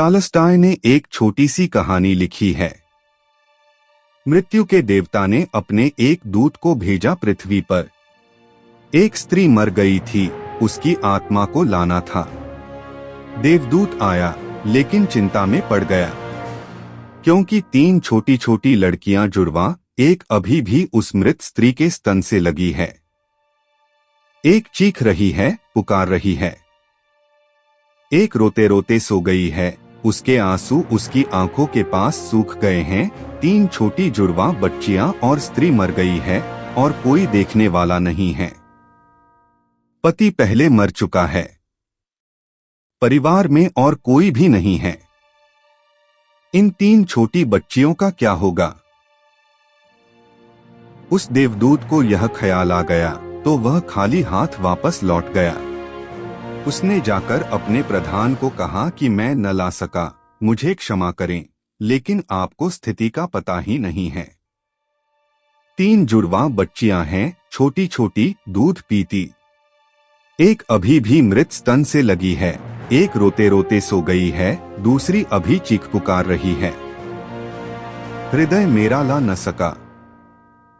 Tolstoy ने एक छोटी सी कहानी लिखी है। मृत्यु के देवता ने अपने एक दूत को भेजा पृथ्वी पर। एक स्त्री मर गई थी, उसकी आत्मा को लाना था। देवदूत आया, लेकिन चिंता में पड़ गया, क्योंकि 3 छोटी छोटी लड़कियां जुड़वा, एक अभी भी उस मृत स्त्री के स्तन से लगी है। एक चीख रही है, पुकार रही है। एक रोते रोते सो गई है, उसके आंसू उसकी आंखों के पास सूख गए हैं। 3 छोटी जुड़वा बच्चियां और स्त्री मर गई है और कोई देखने वाला नहीं है। पति पहले मर चुका है, परिवार में और कोई भी नहीं है। इन 3 छोटी बच्चियों का क्या होगा? उस देवदूत को यह ख्याल आ गया तो वह खाली हाथ वापस लौट गया। उसने जाकर अपने प्रधान को कहा कि मैं न ला सका, मुझे क्षमा करें, लेकिन आपको स्थिति का पता ही नहीं है। 3 जुड़वा बच्चियां हैं, छोटी छोटी, दूध पीती। एक अभी भी मृत स्तन से लगी है, एक रोते रोते सो गई है, दूसरी अभी चीख पुकार रही है। हृदय मेरा ला न सका।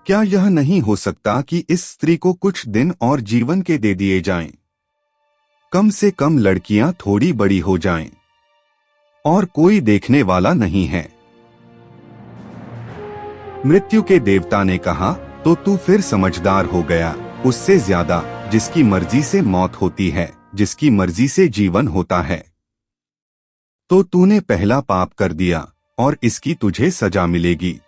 क्या यह नहीं हो सकता कि इस स्त्री को कुछ दिन और जीवन के दे दिए जाएं? कम से कम लड़कियां थोड़ी बड़ी हो जाएं, और कोई देखने वाला नहीं है। मृत्यु के देवता ने कहा, तो तू फिर समझदार हो गया, उससे ज्यादा, जिसकी मर्जी से मौत होती है, जिसकी मर्जी से जीवन होता है। तो तूने पहला पाप कर दिया, और इसकी तुझे सजा मिलेगी।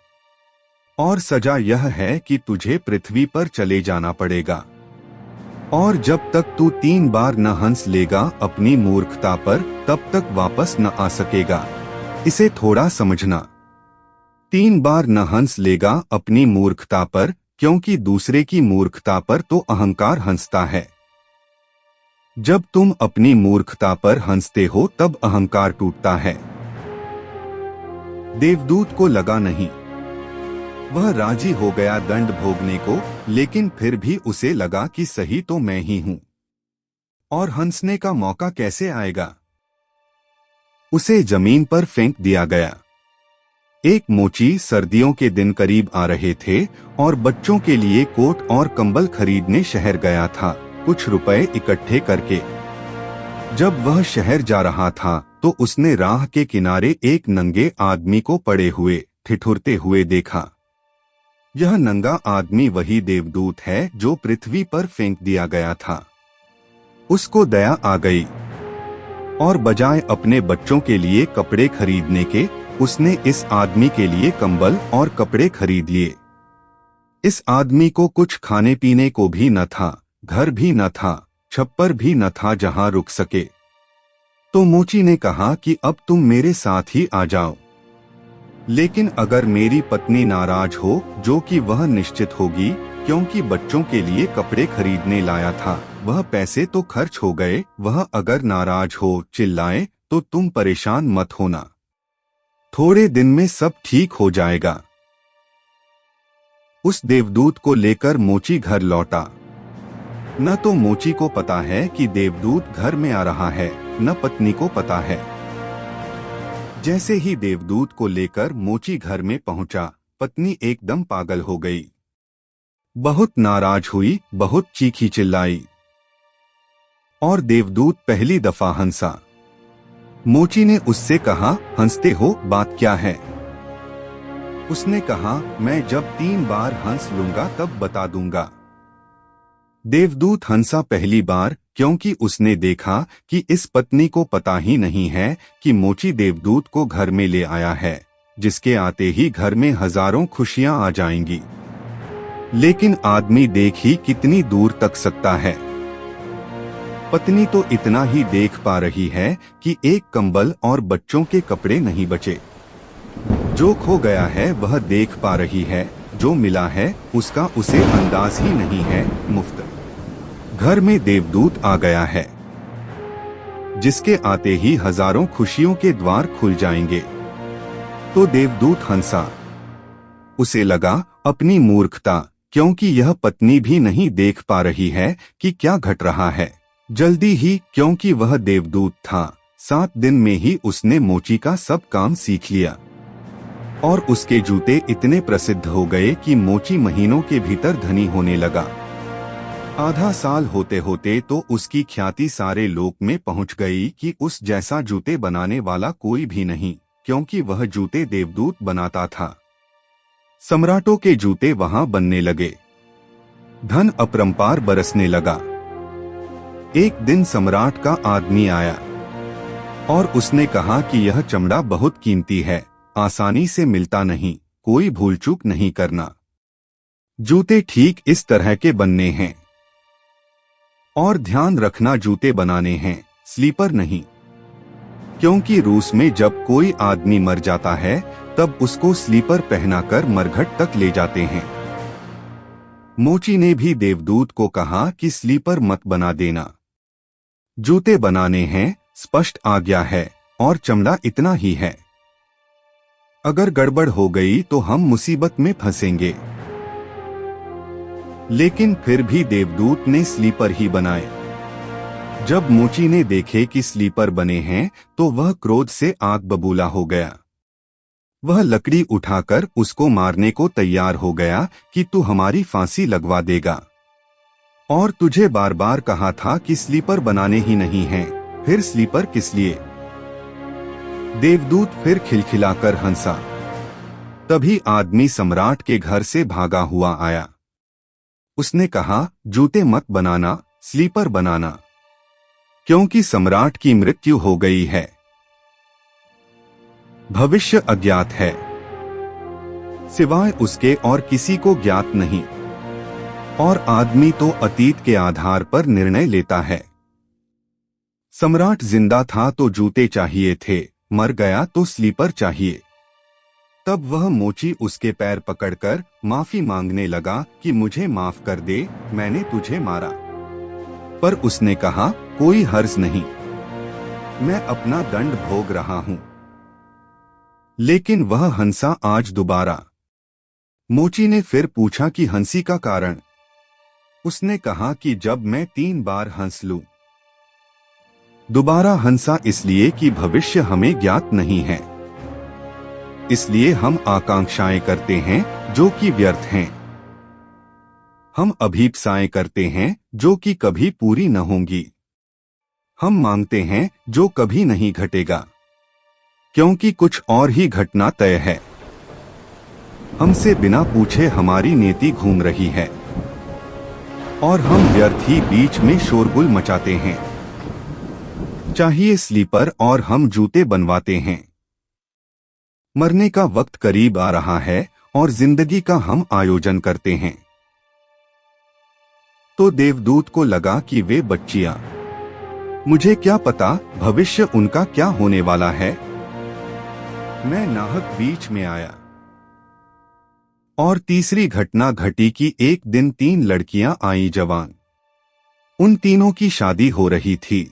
और सजा यह है कि तुझे पृथ्वी पर चले जाना पड़ेगा। और जब तक तू 3 बार न हंस लेगा अपनी मूर्खता पर, तब तक वापस न आ सकेगा। इसे थोड़ा समझना। 3 बार न हंस लेगा अपनी मूर्खता पर, क्योंकि दूसरे की मूर्खता पर तो अहंकार हंसता है। जब तुम अपनी मूर्खता पर हंसते हो तब अहंकार टूटता है। देवदूत को लगा नहीं। वह राजी हो गया दंड भोगने को, लेकिन फिर भी उसे लगा कि सही तो मैं ही हूं, और हंसने का मौका कैसे आएगा। उसे जमीन पर फेंक दिया गया। एक मोची सर्दियों के दिन करीब आ रहे थे और बच्चों के लिए कोट और कंबल खरीदने शहर गया था, कुछ रुपए इकट्ठे करके। जब वह शहर जा रहा था तो उसने राह के किनारे एक नंगे आदमी को पड़े हुए ठिठुरते हुए देखा। यह नंगा आदमी वही देवदूत है जो पृथ्वी पर फेंक दिया गया था। उसको दया आ गई, और बजाय अपने बच्चों के लिए कपड़े खरीदने के, उसने इस आदमी के लिए कंबल और कपड़े खरीद लिए। इस आदमी को कुछ खाने पीने को भी न था, घर भी न था, छप्पर भी न था जहां रुक सके। तो मोची ने कहा कि अब तुम मेरे साथ ही आ जाओ, लेकिन अगर मेरी पत्नी नाराज हो, जो कि वह निश्चित होगी, क्योंकि बच्चों के लिए कपड़े खरीदने लाया था, वह पैसे तो खर्च हो गए, वह अगर नाराज हो, चिल्लाए, तो तुम परेशान मत होना, थोड़े दिन में सब ठीक हो जाएगा। उस देवदूत को लेकर मोची घर लौटा। न तो मोची को पता है कि देवदूत घर में आ रहा है, न पत्नी को पता है। जैसे ही देवदूत को लेकर मोची घर में पहुंचा, पत्नी एकदम पागल हो गई, बहुत नाराज हुई, बहुत चीखी चिल्लाई, और देवदूत पहली दफा हंसा। मोची ने उससे कहा, हंसते हो, बात क्या है? उसने कहा, मैं जब 3 बार हंस लूंगा तब बता दूंगा। देवदूत हंसा पहली बार, क्योंकि उसने देखा कि इस पत्नी को पता ही नहीं है कि मोची देवदूत को घर में ले आया है, जिसके आते ही घर में हजारों खुशियां आ जाएंगी। लेकिन आदमी देख ही कितनी दूर तक सकता है। पत्नी तो इतना ही देख पा रही है कि एक कंबल और बच्चों के कपड़े नहीं बचे। जो खो गया है वह देख पा रही है, जो मिला है उसका उसे अंदाज ही नहीं है। मुफ्त घर में देवदूत आ गया है, जिसके आते ही हजारों खुशियों के द्वार खुल जाएंगे। तो देवदूत हंसा। उसे लगा अपनी मूर्खता, क्योंकि यह पत्नी भी नहीं देख पा रही है कि क्या घट रहा है। जल्दी ही, क्योंकि वह देवदूत था, 7 दिन में ही उसने मोची का सब काम सीख लिया और उसके जूते इतने प्रसिद्ध हो गए कि मोची महीनों के भीतर धनी होने लगा। आधा साल होते होते तो उसकी ख्याति सारे लोक में पहुंच गई कि उस जैसा जूते बनाने वाला कोई भी नहीं, क्योंकि वह जूते देवदूत बनाता था। सम्राटों के जूते वहां बनने लगे। धन अपरंपार बरसने लगा। एक दिन सम्राट का आदमी आया और उसने कहा कि यह चमड़ा बहुत कीमती है, आसानी से मिलता नहीं, कोई भूल चूक नहीं करना। जूते ठीक इस तरह के बनने हैं और ध्यान रखना जूते बनाने हैं, स्लीपर नहीं। क्योंकि रूस में जब कोई आदमी मर जाता है तब उसको स्लीपर पहनाकर मरघट तक ले जाते हैं। मोची ने भी देवदूत को कहा कि स्लीपर मत बना देना, जूते बनाने हैं, स्पष्ट आज्ञा है और चमड़ा इतना ही है। अगर गड़बड़ हो गई तो हम मुसीबत में फंसेंगे। लेकिन फिर भी देवदूत ने स्लीपर ही बनाए। जब मोची ने देखे कि स्लीपर बने हैं तो वह क्रोध से आग बबूला हो गया। वह लकड़ी उठाकर उसको मारने को तैयार हो गया कि तू हमारी फांसी लगवा देगा, और तुझे बार बार कहा था कि स्लीपर बनाने ही नहीं हैं, फिर स्लीपर किस लिए? देवदूत फिर खिलखिलाकर हंसा। तभी आदमी सम्राट के घर से भागा हुआ आया। उसने कहा, जूते मत बनाना, स्लीपर बनाना, क्योंकि सम्राट की मृत्यु हो गई है। भविष्य अज्ञात है, सिवाय उसके और किसी को ज्ञात नहीं, और आदमी तो अतीत के आधार पर निर्णय लेता है। सम्राट जिंदा था तो जूते चाहिए थे, मर गया तो स्लीपर चाहिए। तब वह मोची उसके पैर पकड़कर माफी मांगने लगा कि मुझे माफ कर दे, मैंने तुझे मारा। पर उसने कहा, कोई हर्ज नहीं, मैं अपना दंड भोग रहा हूं। लेकिन वह हंसा आज दोबारा। मोची ने फिर पूछा कि हंसी का कारण? उसने कहा कि जब मैं 3 बार हंस लूं। दोबारा हंसा इसलिए कि भविष्य हमें ज्ञात नहीं है, इसलिए हम आकांक्षाएं करते हैं जो कि व्यर्थ हैं। हम अभीप्साएं करते हैं जो कि कभी पूरी न होंगी। हम मांगते हैं जो कभी नहीं घटेगा, क्योंकि कुछ और ही घटना तय है। हमसे बिना पूछे हमारी नीति घूम रही है और हम व्यर्थ ही बीच में शोरगुल मचाते हैं। चाहिए स्लीपर और हम जूते बनवाते हैं। मरने का वक्त करीब आ रहा है और जिंदगी का हम आयोजन करते हैं। तो देवदूत को लगा कि वे बच्चियां, मुझे क्या पता भविष्य उनका क्या होने वाला है। मैं नाहक बीच में आया और तीसरी घटना घटी कि एक दिन 3 लड़कियां आई जवान। उन तीनों की शादी हो रही थी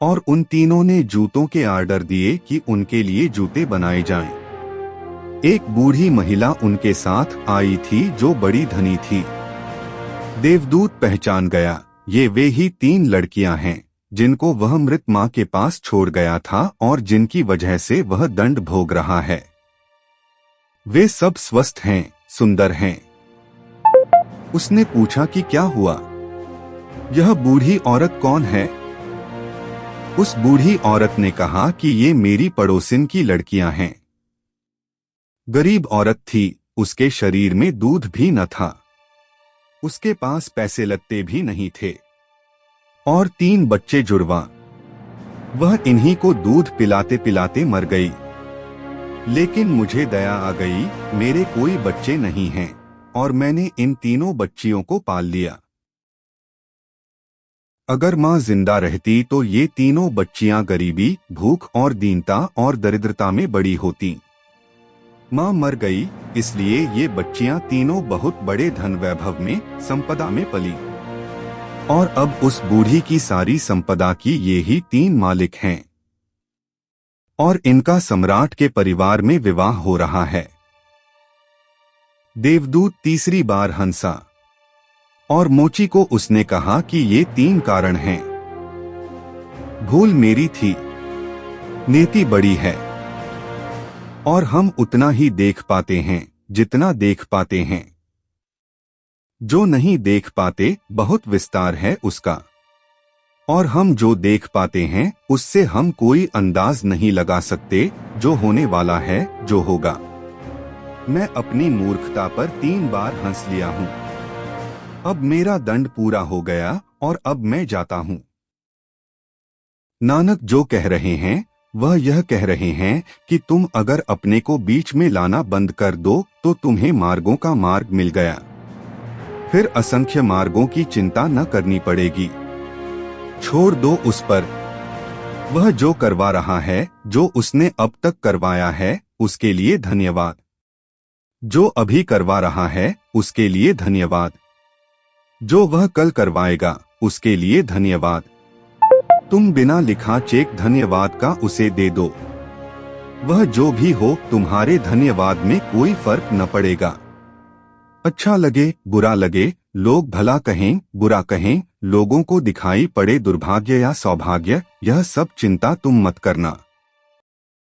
और उन तीनों ने जूतों के आर्डर दिए कि उनके लिए जूते बनाए जाएं। एक बूढ़ी महिला उनके साथ आई थी जो बड़ी धनी थी। देवदूत पहचान गया, ये वे ही 3 लड़कियां हैं जिनको वह मृत मां के पास छोड़ गया था और जिनकी वजह से वह दंड भोग रहा है। वे सब स्वस्थ हैं, सुंदर हैं। उसने पूछा कि क्या हुआ, यह बूढ़ी औरत कौन है? उस बूढ़ी औरत ने कहा कि ये मेरी पड़ोसिन की लड़कियां हैं। गरीब औरत थी, उसके शरीर में दूध भी न था, उसके पास पैसे लगते भी नहीं थे और 3 बच्चे जुड़वा। वह इन्हीं को दूध पिलाते पिलाते मर गई। लेकिन मुझे दया आ गई, मेरे कोई बच्चे नहीं हैं और मैंने इन तीनों बच्चियों को पाल लिया। अगर मां जिंदा रहती तो ये तीनों बच्चियां गरीबी, भूख और दीनता और दरिद्रता में बड़ी होती। मां मर गई, इसलिए ये बच्चियां तीनों बहुत बड़े धन वैभव में, संपदा में पली और अब उस बूढ़ी की सारी संपदा की ये ही 3 मालिक हैं और इनका सम्राट के परिवार में विवाह हो रहा है। देवदूत तीसरी बार हंसा और मोची को उसने कहा कि ये 3 कारण हैं। भूल मेरी थी, नीति बड़ी है और हम उतना ही देख पाते हैं जितना देख पाते हैं। जो नहीं देख पाते बहुत विस्तार है उसका, और हम जो देख पाते हैं उससे हम कोई अंदाज नहीं लगा सकते जो होने वाला है, जो होगा। मैं अपनी मूर्खता पर 3 बार हंस लिया हूँ। अब मेरा दंड पूरा हो गया और अब मैं जाता हूँ। नानक जो कह रहे हैं वह यह कह रहे हैं कि तुम अगर अपने को बीच में लाना बंद कर दो तो तुम्हें मार्गों का मार्ग मिल गया। फिर असंख्य मार्गों की चिंता न करनी पड़ेगी। छोड़ दो उस पर। वह जो करवा रहा है, जो उसने अब तक करवाया है, उसके लिए धन्यवाद। जो अभी करवा रहा है उसके लिए धन्यवाद। जो वह कल करवाएगा उसके लिए धन्यवाद। तुम बिना लिखा चेक धन्यवाद का उसे दे दो। वह जो भी हो, तुम्हारे धन्यवाद में कोई फर्क न पड़ेगा। अच्छा लगे बुरा लगे, लोग भला कहें बुरा कहें, लोगों को दिखाई पड़े दुर्भाग्य या सौभाग्य, यह सब चिंता तुम मत करना।